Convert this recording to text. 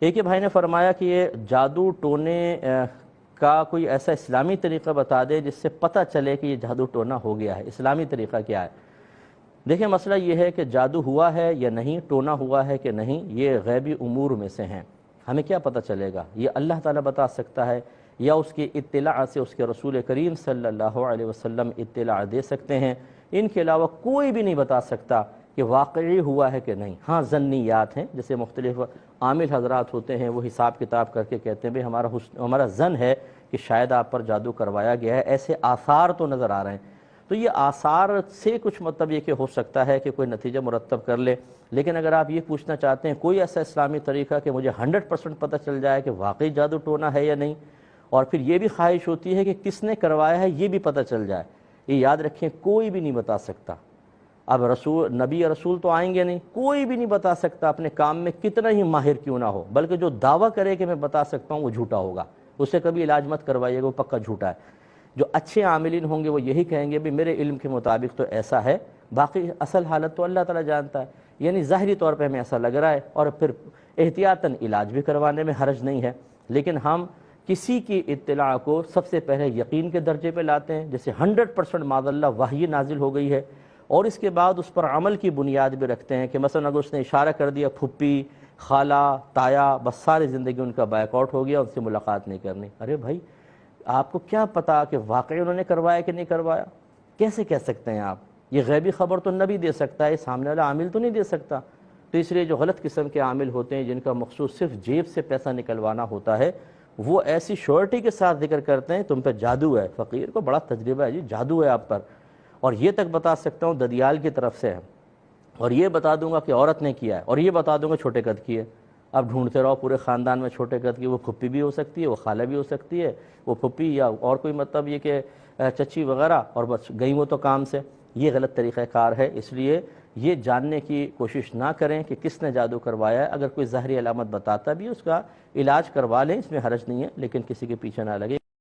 ایک بھائی نے فرمایا کہ یہ جادو ٹونے کا کوئی ایسا اسلامی طریقہ بتا دے جس سے پتہ چلے کہ یہ جادو ٹونا ہو گیا ہے، اسلامی طریقہ کیا ہے؟ دیکھیں مسئلہ یہ ہے کہ جادو ہوا ہے یا نہیں، ٹونا ہوا ہے کہ نہیں، یہ غیبی امور میں سے ہیں، ہمیں کیا پتہ چلے گا؟ یہ اللہ تعالیٰ بتا سکتا ہے یا اس کی اطلاع سے اس کے رسول کریم صلی اللہ علیہ وسلم اطلاع دے سکتے ہیں۔ ان کے علاوہ کوئی بھی نہیں بتا سکتا کہ واقعی ہوا ہے کہ نہیں۔ ہاں ظنیات ہیں، جیسے مختلف عامل حضرات ہوتے ہیں، وہ حساب کتاب کر کے کہتے ہیں بھئی ہمارا ظن ہے کہ شاید آپ پر جادو کروایا گیا ہے، ایسے آثار تو نظر آ رہے ہیں۔ تو یہ آثار سے کچھ مطلب یہ کہ ہو سکتا ہے کہ کوئی نتیجہ مرتب کر لے، لیکن اگر آپ یہ پوچھنا چاہتے ہیں کوئی ایسا اسلامی طریقہ کہ مجھے 100% پتہ چل جائے کہ واقعی جادو ٹونا ہے یا نہیں، اور پھر یہ بھی خواہش ہوتی ہے کہ کس نے کروایا ہے یہ بھی پتہ چل جائے، یہ یاد رکھیں کوئی بھی نہیں بتا سکتا۔ اب نبی یا رسول تو آئیں گے نہیں، کوئی بھی نہیں بتا سکتا اپنے کام میں کتنا ہی ماہر کیوں نہ ہو، بلکہ جو دعویٰ کرے کہ میں بتا سکتا ہوں وہ جھوٹا ہوگا، اسے کبھی علاج مت کروائیے گا، وہ پکا جھوٹا ہے۔ جو اچھے عاملین ہوں گے وہ یہی کہیں گے بھی میرے علم کے مطابق تو ایسا ہے، باقی اصل حالت تو اللہ تعالیٰ جانتا ہے، یعنی ظاہری طور پہ ہمیں ایسا لگ رہا ہے، اور پھر احتیاطاً علاج بھی کروانے میں حرج نہیں ہے۔ لیکن ہم کسی کی اطلاع کو سب سے پہلے یقین کے درجے پہ لاتے ہیں، جیسے 100% معاذ اللہ وحی نازل ہو گئی ہے، اور اس کے بعد اس پر عمل کی بنیاد بھی رکھتے ہیں کہ مثلا اگر اس نے اشارہ کر دیا پھپھی، خالہ، تایا، بس ساری زندگی ان کا بیک آؤٹ ہو گیا، ان سے ملاقات نہیں کرنی۔ ارے بھائی آپ کو کیا پتا کہ واقعی انہوں نے کروایا کہ نہیں کروایا؟ کیسے کہہ سکتے ہیں آپ؟ یہ غیبی خبر تو نبی دے سکتا ہے، سامنے والا عامل تو نہیں دے سکتا۔ تو اس لیے جو غلط قسم کے عامل ہوتے ہیں جن کا مقصود صرف جیب سے پیسہ نکلوانا ہوتا ہے، وہ ایسی شیورٹی کے ساتھ ذکر کرتے ہیں تم پہ جادو ہے، فقیر کو بڑا تجربہ ہے جی، جادو ہے آپ پر، اور یہ تک بتا سکتا ہوں ددیال کی طرف سے ہے، اور یہ بتا دوں گا کہ عورت نے کیا ہے، اور یہ بتا دوں گا چھوٹے قد کی ہے۔ اب ڈھونڈتے رہو پورے خاندان میں چھوٹے قد کی، وہ پھپھی بھی ہو سکتی ہے، وہ خالہ بھی ہو سکتی ہے، وہ پھپھی یا اور کوئی مطلب یہ کہ چچی وغیرہ، اور بس گئی وہ تو کام سے۔ یہ غلط طریقہ کار ہے، اس لیے یہ جاننے کی کوشش نہ کریں کہ کس نے جادو کروایا ہے۔ اگر کوئی ظاہری علامت بتاتا بھی اس کا علاج کروا لیں، اس میں حرج نہیں ہے، لیکن کسی کے پیچھے نہ لگے۔